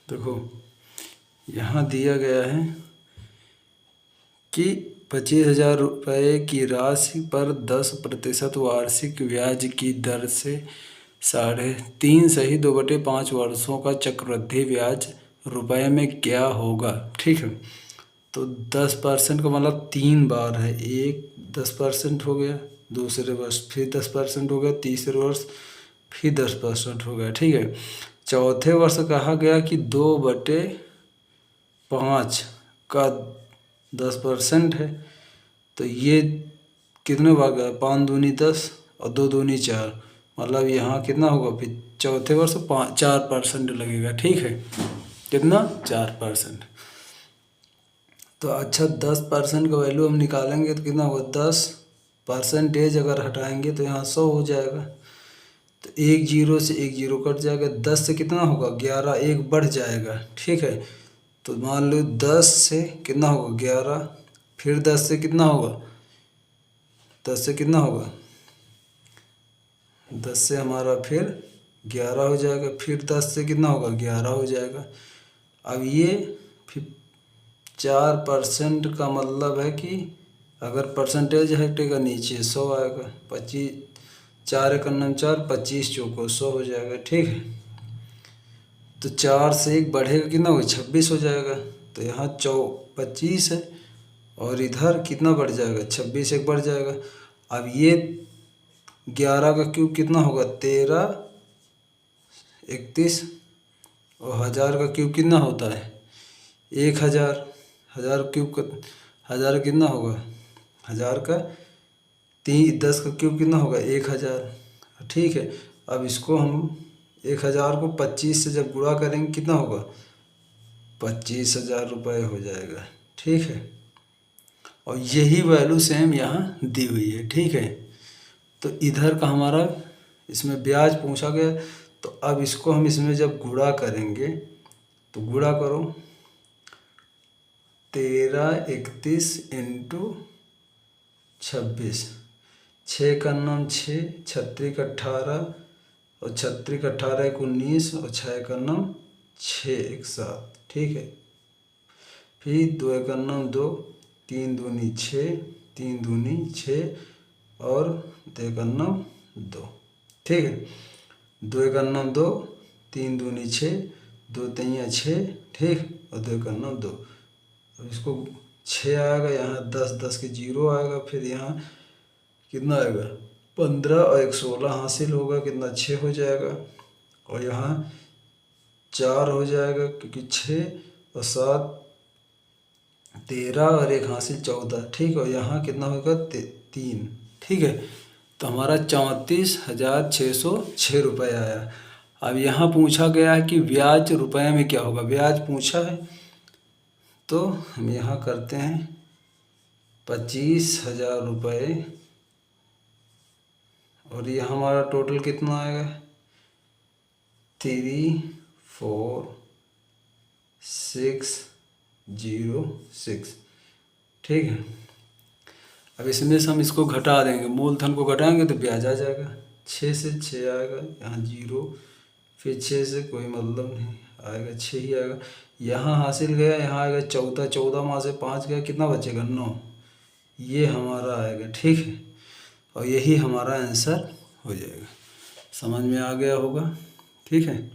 देखो यहाँ दिया गया है कि 25,000 रुपये की राशि पर 10% वार्षिक ब्याज की दर से 3.5 सही 2/5 वर्षों का चक्रवृद्धि ब्याज रुपए में क्या होगा। ठीक है, तो 10% का मतलब 3 बार है। एक 10% हो गया, दूसरे वर्ष फिर 10% हो गया, तीसरे वर्ष फिर 10% हो गया। ठीक है, चौथे वर्ष कहा गया कि 2/5 का 10% है, तो ये कितने भाग है, 5 दूनी 10 और 2 दूनी 4, मतलब यहाँ कितना होगा, फिर चौथे वर्ष 4% लगेगा। ठीक है, कितना 4%। तो अच्छा 10% का वैल्यू हम निकालेंगे तो कितना होगा, 10% अगर हटाएंगे तो यहाँ 100 हो जाएगा। तो एक जीरो से एक जीरो कट जाएगा, 10 से कितना होगा 11, एक बढ़ जाएगा। ठीक है, तो मान लो 10 से कितना होगा 11, फिर 10 से कितना होगा, 10 से कितना होगा, 10 से हमारा फिर 11 हो जाएगा, फिर 10 से कितना होगा 11 हो जाएगा। अब ये फिर 4% का मतलब है कि अगर परसेंटेज हटेगा नीचे 100 आएगा। 25 4 एकन्नम 4, 25 चौको 100 हो जाएगा। ठीक है, तो 4 से 1 बढ़ेगा कितना होगा, 26 हो जाएगा। तो यहाँ 25 है और इधर कितना बढ़ जाएगा, 26 एक बढ़ जाएगा। अब ये 11 का क्यूब कितना होगा, 13, 31, और 1000 का क्यूब कितना होता है 1000। 1000 क्यूब का 1000 कितना होगा, 1000 का 10 का क्यूब कितना होगा 1000। ठीक है, अब इसको हम 1000 को 25 से जब गुणा करेंगे कितना होगा, 25,000 रुपये हो जाएगा। ठीक है, और यही वैल्यू सेम यहाँ दी हुई है। ठीक है, तो इधर का हमारा इसमें ब्याज पूछा गया, तो अब इसको हम इसमें जब गुणा करेंगे तो गुणा करो 13, 31 इंटू 26, 6 का 9 6, 36 18, और 36 18 1 19, और 6 का 9 6 1 7। ठीक है, फिर 2 एक 9 2, 3 दूनी 6, 3 दूनी 6, और 2 एक 9 2। ठीक है, 2 एक 9 2, 3 दूनी 6, 2 3 6। ठीक, और 2 एक 9 2। अब इसको 6 आएगा, यहाँ 10 10 के 0 आएगा, फिर यहाँ कितना आएगा 15 और 1 16 हासिल होगा, कितना 6 हो जाएगा, और यहाँ 4 हो जाएगा क्योंकि 6 और 7 13, और 1 हासिल 14। ठीक, और यहाँ कितना होगा 3। ठीक है, तो हमारा 34,606 रुपये आया। अब यहाँ पूछा गया है कि ब्याज रुपए में क्या होगा, ब्याज पूछा है, तो हम यहाँ करते हैं 25,000 रुपये, और ये हमारा टोटल कितना आएगा 34,606। ठीक है, अब इसमें से हम इसको घटा देंगे, मूलधन को घटाएंगे तो ब्याज आ जाएगा। 6 से 6 आएगा, यहाँ 0, फिर 6 से कोई मतलब नहीं आएगा, 6 ही आएगा। यहाँ हासिल गया, यहाँ आएगा 14, 14 में से 5 गया, कितना बचेगा 9, ये हमारा आएगा। ठीक है, और यही हमारा आंसर हो जाएगा। समझ में आ गया होगा। ठीक है।